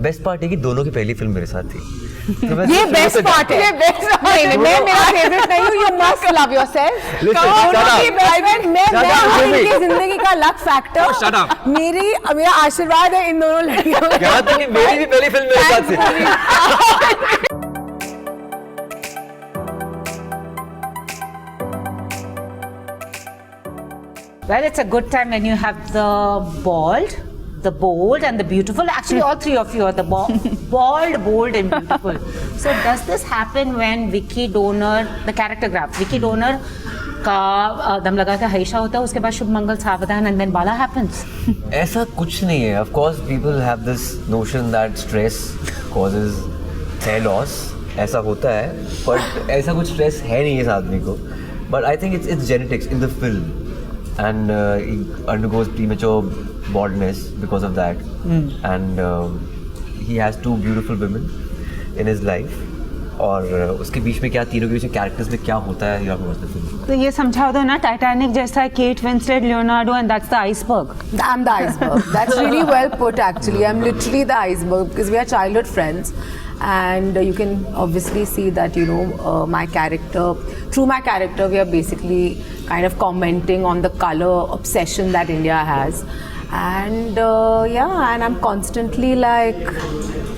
Best part है कि दोनों की पहली फिल्म मेरे साथ थी. ये बेस्ट पार्ट है. नहीं, मैं मेरा फेवरेट नहीं हूँ. You must love yourself. मैं इनकी जिंदगी का लक फैक्टर. मेरा आशीर्वाद है इन दोनों लड़कियों का. यहाँ तक कि मेरी भी पहली फिल्म मेरे साथ थी. Well, it's a good time when you have the bald, the bold and the beautiful. Actually, all three of you are the bald, bold and beautiful. So does this happen when Vicky Donor, the character graph, Vicky Donor का दम लगा के हईशा होता है, उसके बाद शुभ मंगल सावधान and then Bala happens? ऐसा कुछ नहीं है. Of course, people have this notion that stress causes hair loss. ऐसा होता है, but ऐसा कुछ stress है नहीं इस आदमी को. But I think it's genetics in the film. And he undergoes premature baldness because of that. And he has two beautiful women in his life. और उसके बीच में क्या, तीनों के बीच में कैरेक्टर्स में क्या होता है, you have to watch the film. तो ये समझा दो ना, टाइटैनिक जैसा है, Kate Winslet, Leonardo, and that's the iceberg. I'm the iceberg. That's really well put actually. I'm literally the iceberg because we are childhood friends. And you can obviously see that, you know, my character, through my character, we are basically kind of commenting on the color obsession that India has. And and I'm constantly like,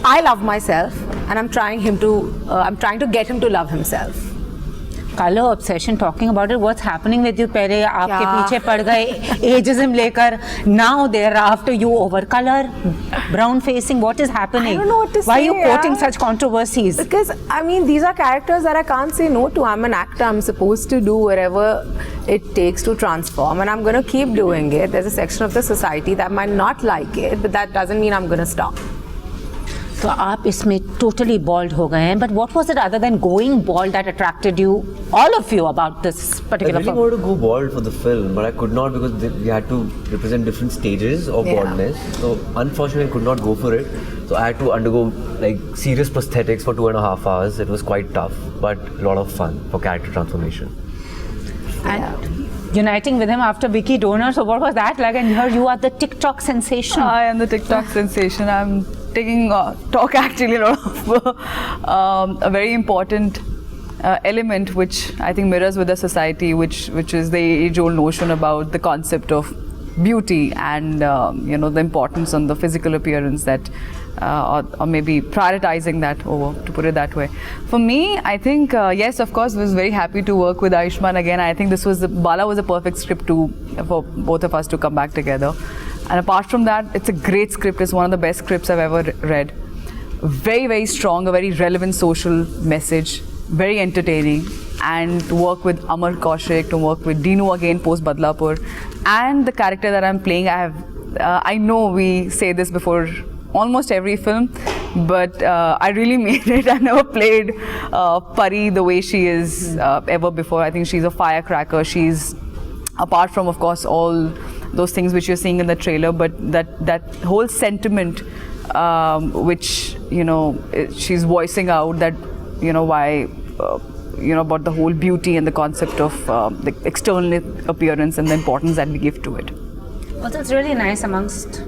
I love myself and I'm trying to get him to love himself. Color obsession, talking about it, what's happening with you? पहले आपके पीछे पड़ गए ageism लेकर, now they're after you over color, brown facing. What is happening? I don't know what to say. Why are you quoting such controversies? Because I mean, these are characters that I can't say no to. I'm an actor. I'm supposed to do whatever it takes to transform, and I'm going to keep doing it. There's a section of the society that might not like it, but that doesn't mean I'm going to stop. तो आप इसमें totally bald हो गए हैं, but what was it other than going bald that attracted you, all of you, about this particular film? I really wanted to go bald for the film, but I could not because we had to represent different stages of baldness. So unfortunately, I could not go for it. So I had to undergo like serious prosthetics for 2.5 hours. It was quite tough, but a lot of fun for character transformation. And uniting with him after Vicky Donor, so what was that like? And here you are the TikTok sensation. I am the TikTok sensation. I'm taking talk actually a lot of a very important element which I think mirrors with the society, which is the age-old notion about the concept of beauty and you know, the importance on the physical appearance that or maybe prioritizing that over, to put it that way. For me, I think yes, of course, I was very happy to work with Ayushmann again. I think Bala was a perfect script for both of us to come back together. And apart from that, it's a great script. It's one of the best scripts I've ever read. Very, very strong, a very relevant social message, very entertaining. And to work with Amar Kaushik, to work with Dinu again post Badlapur, and the character that I'm playing, I know we say this before almost every film, but I really mean it. I never played Pari the way she is ever before. I think she's a firecracker. She's, apart from, of course, all those things which you're seeing in the trailer, but that whole sentiment which, you know, she's voicing out, that, you know, why, you know, about the whole beauty and the concept of the external appearance and the importance that we give to it. Well, that's really nice amongst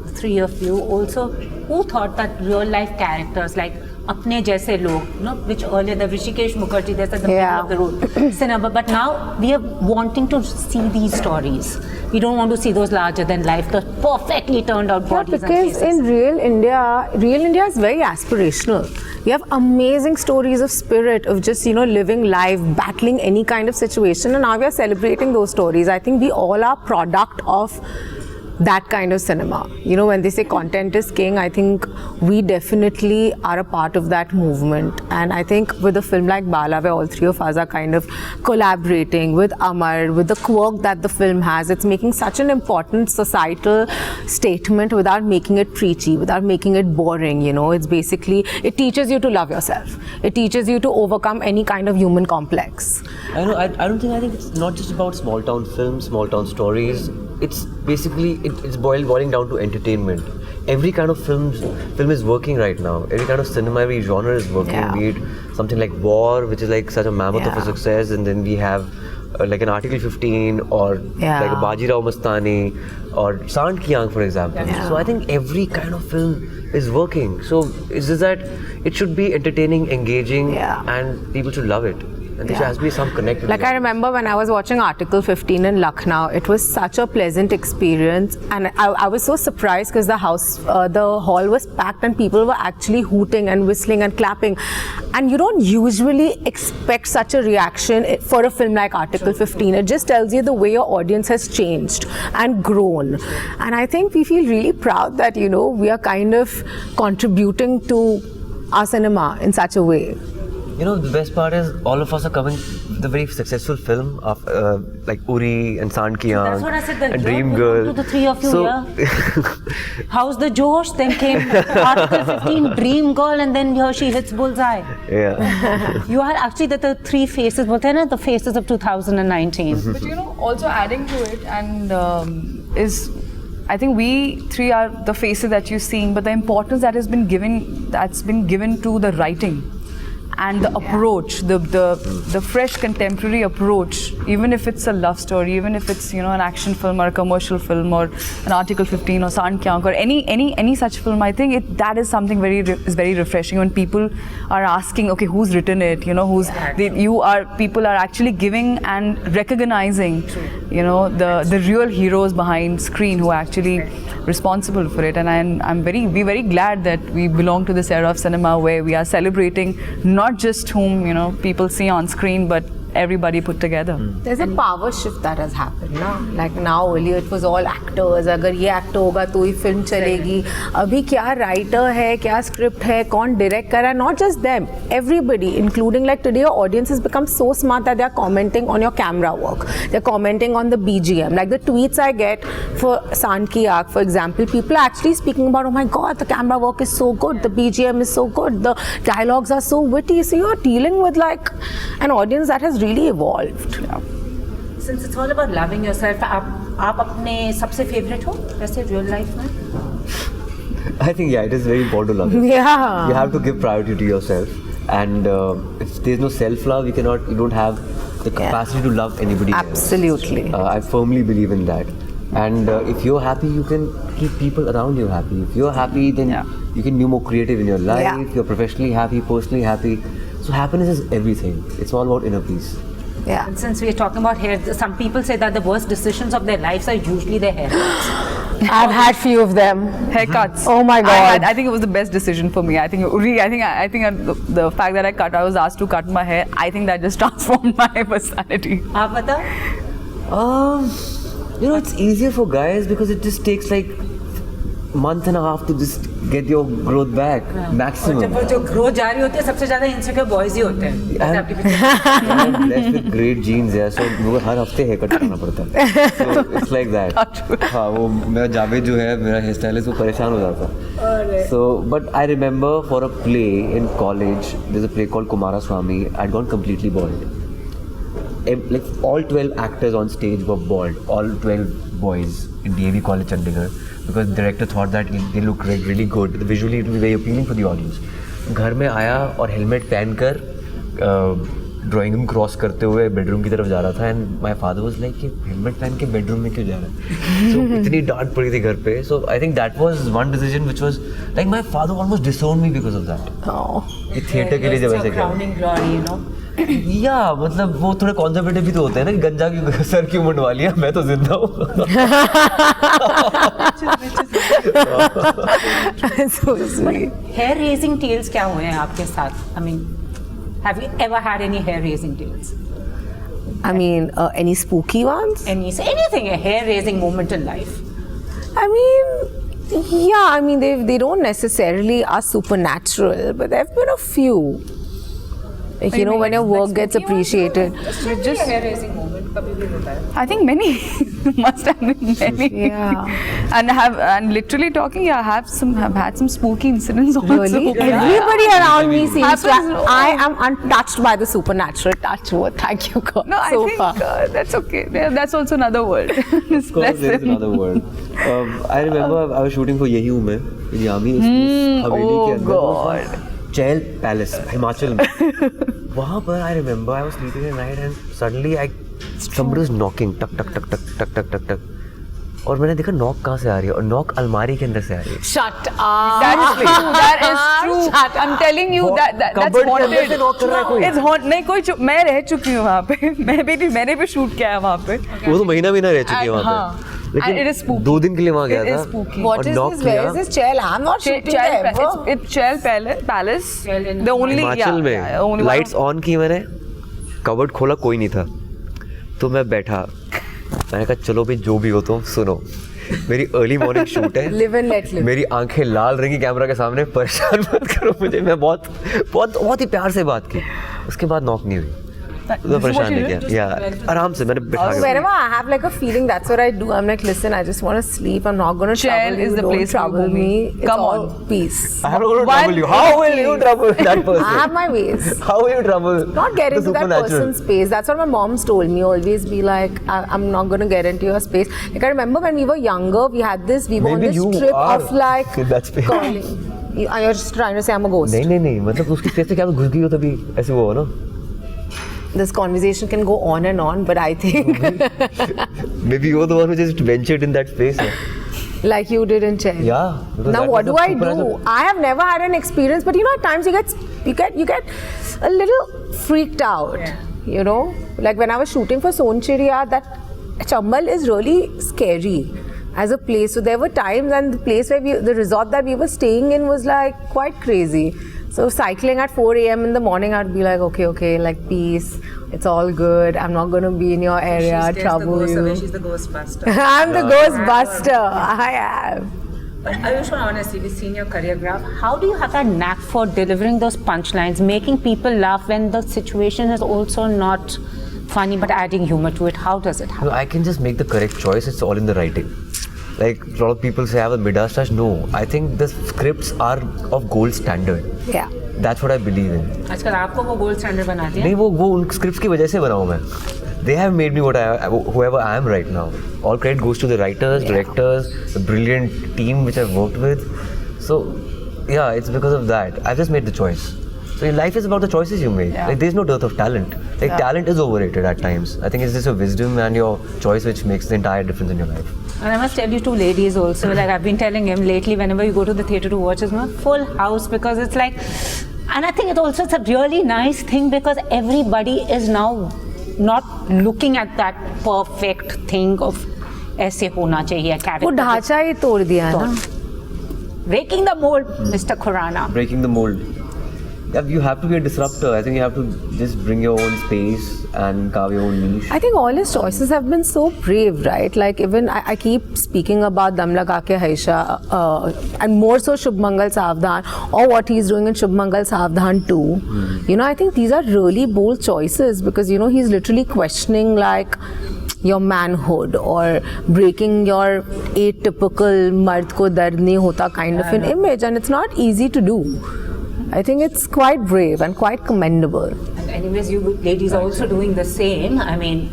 the three of you. Also, who thought that real life characters like अपने जैसे लोग, you know, which earlier the Rishikesh Mukherjee, there's the middle of the road cinema, but now we are wanting to see these stories. We don't want to see those larger than life, the perfectly turned out bodies. Because in real India is very aspirational. We have amazing stories of spirit, of just, you know, living life, battling any kind of situation, and now we are celebrating those stories. I think we all are product of that kind of cinema. You know, when they say content is king, I think we definitely are a part of that movement. And I think with a film like Bala, where all three of us are kind of collaborating with Amar, with the quirk that the film has, it's making such an important societal statement without making it preachy, without making it boring. You know, it's basically, it teaches you to love yourself. It teaches you to overcome any kind of human complex. I know. I think it's not just about small town films, small town stories. It's basically, it's boiling down to entertainment. Every kind of film is working right now. Every kind of cinema, every genre is working. Be it something like War, which is like such a mammoth of a success, and then we have like an Article 15 or like a Bajirao Mastani or Sant Ki Aankh, for example. So I think every kind of film is working. So it's just that it should be entertaining, engaging, and people should love it. And there has to be some connect. Like I remember when I was watching Article 15 in Lucknow, it was such a pleasant experience, and I was so surprised because the hall was packed and people were actually hooting and whistling and clapping, and you don't usually expect such a reaction for a film like Article 15. It just tells you the way your audience has changed and grown, and I think we feel really proud that we are kind of contributing to our cinema in such a way. The best part is all of us are coming with a very successful film of like Uri and Sant Ki Aankh. That's what I said. And Dream Girl. To the three of you here. How's the Josh? Then came Article 15, Dream Girl, and then here she hits bullseye. Yeah. You are actually the three faces, the faces of 2019. But also adding to it, and I think we three are the faces that you're seeing, but the importance that's been given to the writing. And the approach, the fresh contemporary approach, even if it's a love story, even if it's an action film or a commercial film or an Article 15 or Sant Ki Aankh or any such film, I think that is something is very refreshing when people are asking, okay, who's written it? People are actually giving and recognizing, the real heroes behind screen who are actually responsible for it. And we're very glad that we belong to this era of cinema where we are celebrating not just whom people see on screen, but everybody put together. There's a power shift that has happened now. Like now, earlier it was all actors. अगर ये actor होगा तो ही film चलेगी. अभी क्या writer है, क्या script है, कौन direct कर रहा है? Not just them, everybody, including like today, your audience has become so smart that they are commenting on your camera work. They're commenting on the BGM. Like the tweets I get for Sant Ki Aankh, for example, people are actually speaking about, oh my God, the camera work is so good, the BGM is so good, the dialogues are so witty. So you're dealing with like an audience that has really evolved. Since it's all about loving yourself, आप अपने सबसे favorite हो वैसे real life में? I think it is very important to love yourself. Yeah. You have to give priority to yourself, and if there's no self-love, you don't have the capacity to love anybody else. Absolutely. I firmly believe in that. And if you're happy, you can keep people around you happy. If you're happy, then you can be more creative in your life. Yeah. You're professionally happy, personally happy. So happiness is everything. It's all about inner peace. Yeah. And since we're talking about hair, some people say that the worst decisions of their lives are usually their haircuts. I've had few of them. Haircuts. Oh my God. I think it was the best decision for me. I think the fact that I was asked to cut my hair, I think that just transformed my personality. आप बताओ? It's easier for guys because it just takes like month and a half to just get your growth back, maximum. और जो growth जा रही होती है सबसे ज़्यादा insecure boys ही होते हैं. I'm blessed with great genes, so मुझे हर हफ्ते haircut करना पड़ता है. So it's like that. हाँ, वो मेरा जावेद जो है मेरा hair stylist वो परेशान हो जाता. So but I remember for a play in college, there's a play called Kumaraswamy. I'd gone completely bald. Like all 12 actors on stage were bald, all 12 boys in DAV College, Chandigarh, because the director thought that they look really good. Visually, it will be very appealing for the audience. घर में आया और helmet पहनकर drawing room cross करते हुए bedroom की तरफ जा रहा था, and my father was like कि हेलमेट पहन के बेडरूम में क्यों जा रहा है. सो इतनी डांट पड़ी थी घर पे. So I think that was one decision which was like my father almost disowned me because of that. ये थिएटर के लिए जब ऐसे किया या मतलब वो थोड़े कॉन्जर्वेटिव भी तो होते हैं ना कि गंजा की सर क्यों मुंडवा लिया, मैं तो जिंदा हूँ. So sweet. Hair raising tales क्या हुए हैं आपके साथ? I mean, have you ever had any hair raising tales? I mean, any spooky ones? Anything, a hair raising moment in life? I mean, they don't necessarily are supernatural, but there have been a few. Like, when your work gets appreciated. Just a hair raising moment, कभी भी होता है. I think many must have been many. Yeah. And literally talking, have had some spooky incidents also. Really? Yeah. Everybody around me seems to. Happens. I am untouched by the supernatural. Touch wood. Thank you, God. No, so I think far. that's okay. That's also another world. Of course, there is another world. I remember I was shooting for Yahi Hu Main in Yami. Oh God. Chel Palace, Himachal में. वहाँ पर I remember I was sleeping at night and suddenly I somebody was knocking, टक टक टक टक टक टक टक टक, और मैंने देखा नॉक कहाँ से आ रही है, और नॉक अलमारी के अंदर से आ रही है. Shut up. That is true. I'm telling you that's Cupboard के अंदर से haunted. knock कर रहा है कोई. It's haunted. नहीं कोई मैं रह चुकी हूँ वहाँ पे. मैंने भी शूट किया है वहाँ पे. वो तो महीना रह चुकी है वहाँ हाँ. पे. लेकिन And it is spooky. 2 दिन के लिए वहाँ गया It is था. spooky. What और is knock this? Where is किया. this Chel? I'm not shooting there. It's Chel Palace. The only Himachal में लाइट्स ऑन की मैंने, कबर्ड खोला, कोई नहीं था, तो मैं बैठा, मैंने कहा चलो भाई जो भी हो तुम सुनो, मेरी अर्ली मॉर्निंग शूट है, Live and let live. मेरी आंखें लाल रहेंगी कैमरा के सामने, परेशान मत करो मुझे. मैं बहुत ही प्यार से बात की. उसके बाद नॉक नहीं हुई, तो परेशान नहीं किया. या आराम से मैंने बैठा के. Whenever I have like a feeling, that's what I do. I'm like, listen, I just want to sleep. I'm not going to Chel trouble you. is the Don't place for trouble Bhumi. me. It's Come all on. peace. I'm not going to trouble you. How will you trouble that person? I have my ways. How will you trouble Not get the into that supernatural? person's space. That's what my mom's told me. Always be like, I'm not going to get into your space. Like I remember when we were younger, we had this. We were on Maybe this you trip are of like in that space. calling. You're just trying to say I'm a ghost. नहीं मतलब उसकी space में क्या घुस गई हो तभी ऐसे वो हो ना. This conversation can go on and on, but I think Maybe you're the one who just ventured in that space. like you did in Chel. Yeah. because Now that what was do the I do? supernatural. I have never had an experience, but you know at times you get a little freaked out. You know, like when I was shooting for Sonchiriya, that Chambal is really scary as a place. So there were times, and the place where the resort that we were staying in was like quite crazy. So cycling at 4 a.m. in the morning, I'd be like, okay, like peace, it's all good. I'm not going to be in your area, trouble you. She's the Ghostbuster. I'm the Ghostbuster. I am. But Ayushmann, honestly, we've seen your choreograph. How do you have that knack for delivering those punchlines, making people laugh when the situation is also not funny but adding humor to it? How does it happen? No, I can just make the correct choice. It's all in the writing. Like a lot of people say I have a mid-stash. No, I think the scripts are of gold standard. Yeah. That's what I believe in. आजकल आपको वो gold standard बना दिया. नहीं वो उन scripts की वजह से बना हूँ मैं. They have made me whoever I am right now. All credit goes to the writers, directors, the brilliant team which I've worked with. So yeah, it's because of that. I've just made the choice. So your life is about the choices you make. Yeah. Like there's no dearth of talent. Like talent is overrated at times. I think it's just your wisdom and your choice which makes the entire difference in your life. And I must tell you, two ladies also, like I've been telling him lately, whenever you go to the theatre to watch, it's not full house because it's like, and I think it's a really nice thing because everybody is now not looking at that perfect thing of ऐसे होना चाहिए character. वो ढांचा ही तोड़ दिया है ना. Breaking the mold, Mr. Khurrana. Breaking the mold. Yeah, you have to be a disruptor. I think you have to just bring your own space and carve your own niche. I think all his choices have been so brave, right? Like even I keep speaking about Dam Laga Ke Haisha and more so Shubh Mangal Saavdhan or what he's doing in Shubh Mangal Saavdhan too. You know, I think these are really bold choices because, you know, he's literally questioning like your manhood or breaking your atypical mard ko dard nahi hota kind of an image, and it's not easy to do. I think it's quite brave and quite commendable. And anyways, you ladies are also doing the same. I mean,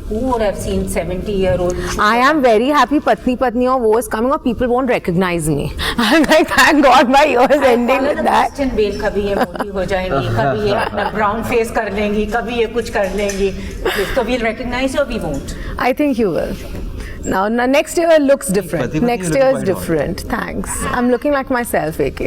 who would have seen 70-year-old? I am very happy Patni or Wo is coming or people won't recognize me. I'm like, thank God my year is ending with that. कभी ये मोटी हो जाएंगी, कभी ये अपना brown face कर लेंगी, कभी ये कुछ कर लेंगी. So we'll recognize you or we won't? I think you will. Now next year looks different. Next year is different. Thanks. I'm looking like myself, AK.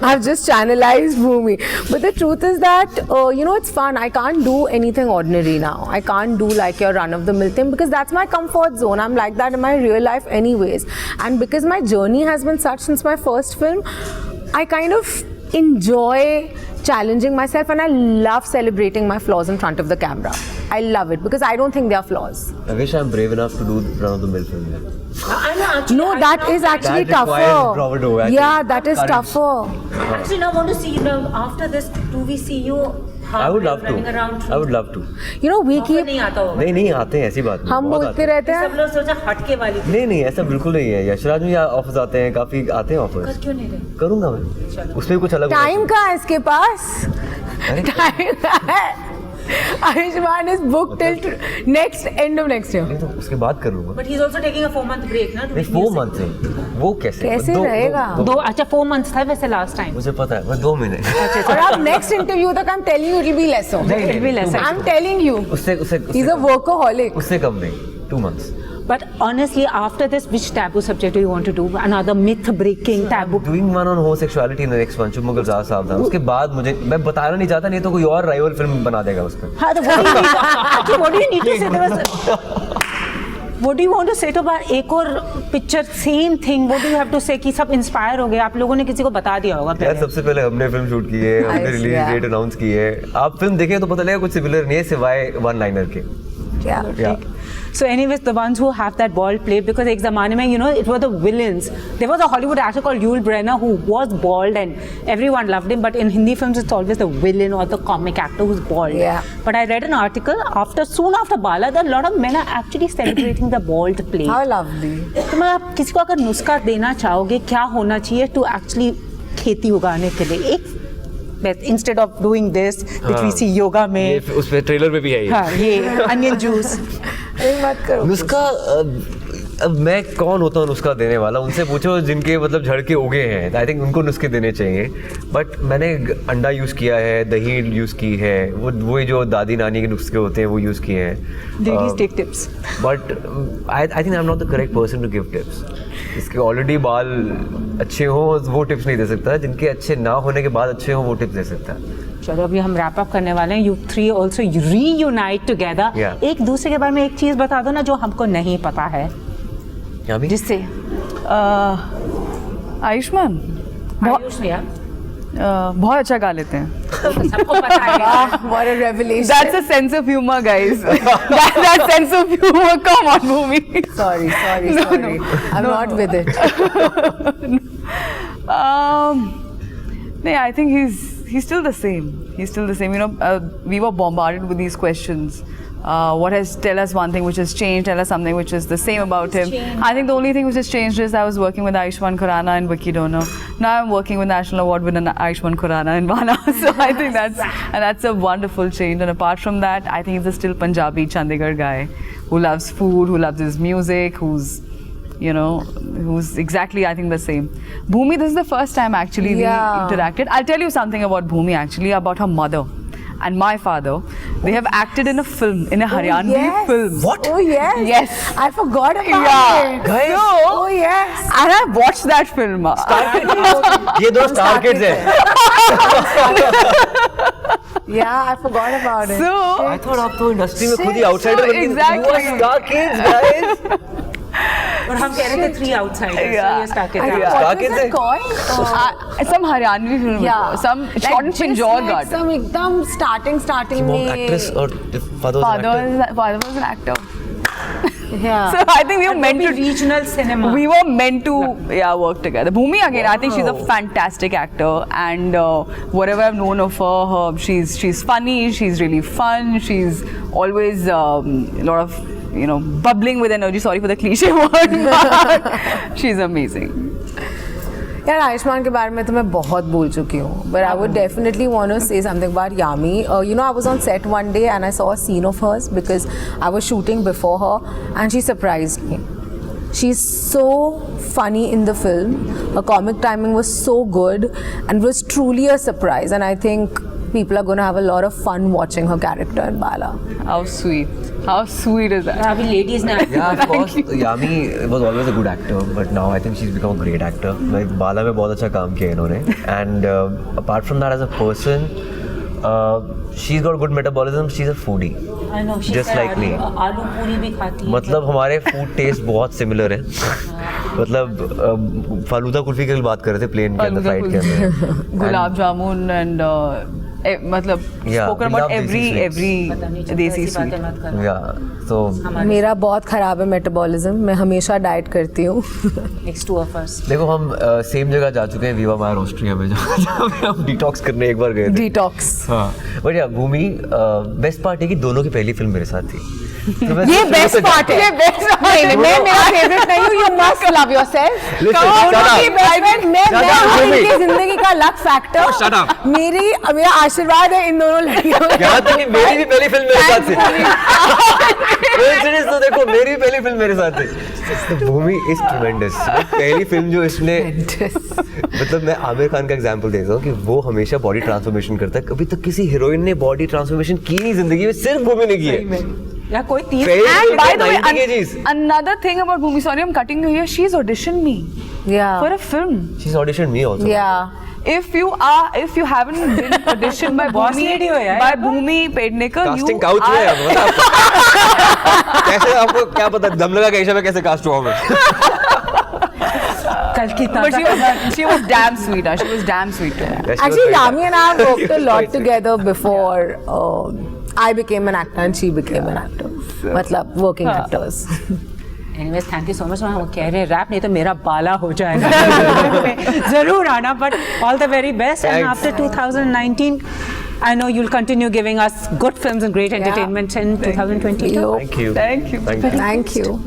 I've just channelized Bhumi. But the truth is that, you know, it's fun. I can't do anything ordinary now. I can't do like your run-of-the-mill thing because that's my comfort zone. I'm like that in my real life anyways. And because my journey has been such since my first film, I kind of enjoy challenging myself and I love celebrating my flaws in front of the camera. I love it because I don't think they are flaws. I wish I'm brave enough to do run-of-the-mill film. No, that is actually That requires tougher. bravado, I Yeah, think. that is Courage. tougher. Actually, now I want to see you now. After this, do we see you? I would love running to. around I would love to. You know, we Offer keep नहीं आता होगा. नहीं आते हैं ऐसी बात नहीं. हम बहुत बोलते आते रहते सब हैं लोग सोचा हटके वाली थी. नहीं ऐसा बिल्कुल नहीं है. यशराज में ऑफर्स आते हैं, काफी आते हैं ऑफर्स. क्यों नहीं रहे? करूंगा मैं. उसमें कुछ अलग. टाइम कहाँ है इसके पास? अरे टाइम है. Ayushmann is booked till end of next year. नहीं तो उसके बाद कर लूंगा. But he's also taking a 4-month break, ना? नहीं 4 months नहीं. वो कैसे रहेगा? दो अच्छा 4 months था वैसे लास्ट टाइम. मुझे पता है, वो 2 महीने. और अब नेक्स्ट इंटरव्यू तक I'm telling you it'll be lesser. It'll be lesser. I'm telling you. उससे He's a workaholic. उससे कम नहीं. 2 months. But honestly, after this, which taboo subject do you want to do? Another myth-breaking taboo? Doing one on homosexuality in the next one, Shubh Mangal Zyada Saavdhan. उसके बाद मैं बताना नहीं चाहता, नहीं तो कोई और राइवल फिल्म बना देगा उस पर. हाँ, तो what do you need to say? What do you want to say to about एक और picture same thing? What do you have to say कि सब इंस्पायर हो गए? आप लोगों ने किसी को बता दिया होगा पहले. यार सबसे पहले हमने फिल्म शूट की है, हमने रिलीज डेट अनाउंस की है. आप फिल्म देखें तो पता लगेगा कुछ सिमिलर नहीं है सिवाय वन लाइनर के. Yeah. So anyways, the ones who have that bald plate, because एक ज़माने में, you know, it were the villains. There was a Hollywood actor called Yul Brynner who was bald and everyone loved him, but in Hindi films it's always the villain or the comic actor who's bald. Yeah. But I read an article soon after Bala that a lot of men are actually celebrating the bald plate. How lovely. तो मैं आप किसी को अगर नुस्खा देना चाहोगे क्या होना चाहिए to actually खेती उगाने के लिए एक instead of doing this which we see yoga में उस पे ट्रेलर में भी है हाँ ये onion juice. मत करो. नुस्खा अब मैं कौन होता हूँ नुस्खा देने वाला? उनसे पूछो जिनके मतलब झड़के उगे हैं. आई थिंक उनको नुस्खे देने चाहिए. बट मैंने अंडा यूज़ किया है, दही यूज़ की है, वो जो दादी नानी के नुस्खे होते हैं वो यूज़ किए हैं. Ladies take tips. But I think I am not the correct person to give tips. इसके ऑलरेडी बाल अच्छे हों वो टिप्स नहीं दे सकता. जिनके अच्छे ना होने के बाद अच्छे हों वो टिप्स दे सकता है. चलो अभी हम रैप अप करने वाले हैं. You three also reunite together. Yeah. एक दूसरे के बारे में एक चीज़ बता दो ना जो हमको नहीं पता है. यामी? जिससे आयुष्मान बहुत अच्छा गा लेते हैं. सबको पता है. What a revelation. That's a sense of humor, guys. that sense of humor. Come on, Bhumi. Sorry. I'm not with it. I think he's still the same. You know, we were bombarded with these questions. Tell us one thing which has changed, tell us something which is the same about him. I think the only thing which has changed is I was working with Ayushmann Khurrana and Vicky Donor. Now I'm working with National Award winner Ayushmann Khurrana in Bala. So I think that's a wonderful change. And apart from that, I think he's a still Punjabi Chandigarh guy who loves food, who loves his music, who's exactly, I think, the same. Bhumi, this is the first time actually we interacted. I'll tell you something about Bhumi actually, about her mother and my father. They have acted in a film, in a Haryanvi film. What? Oh yes. Yes. I forgot about it. Guys. Oh yes. And I watched that film. ये दो star kids हैं. Yeah, I forgot about it. So I thought आप तो industry में खुद ही outsider बन गए. exactly. You are star kids, guys. और हम कह रहे थे 3 outsiders. Yeah. So ये start I think, करते हैं. what Star was kids it है. called? some Haryanvi film. Yeah. Some shot in just Pinjore like Garden. some एकदम starting Mom, में. actress or father was an actor. Father was an actor. Yeah. So I think we were meant Maybe to regional cinema. We were meant to work together. Bhumi again, I think she's a fantastic actor, and whatever I've known of her, she's funny, she's really fun, she's always a lot of bubbling with energy. Sorry for the cliche word, but she's amazing. यार आयुष्मान के बारे में तो मैं बहुत बोल चुकी हूँ, but I would definitely want to say something about Yami. I was on set one day and I saw a scene of hers because I was shooting before her and she surprised me. She's so funny in the film. Her comic timing was so good and was truly a surprise, and I think people are going to have a lot of fun watching her character in Bala. How sweet. How sweet is that? अभी ladies ने Yeah, of course. Yami was always a good actor, but now I think she's become a great actor. Like Bala में बहुत अच्छा काम किया इन्होंने. And apart from that, as a person, she's got good metabolism. She's a foodie. I know, she Just said like me. आलू पूरी भी खाती है. मतलब हमारे फूड टेस्ट बहुत सिमिलर है. मतलब फालूदा कुल्फी की बात कर रहे थे प्लेन के अंदर फ्लाइट के अंदर. Gulab jamun and मतलब spoken about every desi sweet. Yeah, so मेरा बहुत ख़राब है मेटाबॉलिज्म. मैं हमेशा डाइट करती हूँ. Next two of us. देखो हम सेम जगह जा चुके हैं, वीवा मायर ऑस्ट्रिया में, जहाँ पे हम डिटॉक्स करने एक बार गए थे. डिटॉक्स. हाँ, बट या भूमि बेस्ट पार्ट है कि दोनों की पहली फिल्म मेरे साथ थी. ये बेस्ट पार्ट है, नहीं मैं मेरा फेवरेट नहीं हूँ, you must love yourself. मैं इनकी जिंदगी का लक फैक्टर, मेरा आशीर्वाद है इन दोनों लड़कियों का. यहाँ तक कि मेरी भी पहली फिल्म मेरे साथ थी. तो देखो मेरी भी पहली फिल्म मेरे साथ थी. भूमि इज ट्रेमेंडस. पहली फिल्म जो इसने, मतलब मैं आमिर खान का एग्जांपल देता हूँ कि वो हमेशा बॉडी ट्रांसफॉर्मेशन करता है. कभी तक किसी हीरोइन ने बॉडी ट्रांसफॉर्मेशन की नहीं जिंदगी में, सिर्फ भूमि ने की है. या कोई 30. And by the way, another thing about Bhumi, sorry I'm cutting you here, she's auditioned me for a film. She's auditioned me also. Yeah. If you haven't been auditioned by Boss lady हो यार. Bhumi Pednekar, casting couch में है अब. कैसे आपको क्या पता दम लगा कैसे मैं कैसे कास्ट हुआ मैं. But she was damn sweet. She was damn sweet to me. Actually, Yami and I have worked a lot together before. I became an actor and she became an actor. मतलब working actors. Anyways, thank you so much. वो कह रहे rap नहीं तो मेरा बाला हो जाएगा. जरूर आना, but all the very best. And after 2019, I know you'll continue giving us good films and great entertainment in 2022. Thank you. Thank you. Thank you.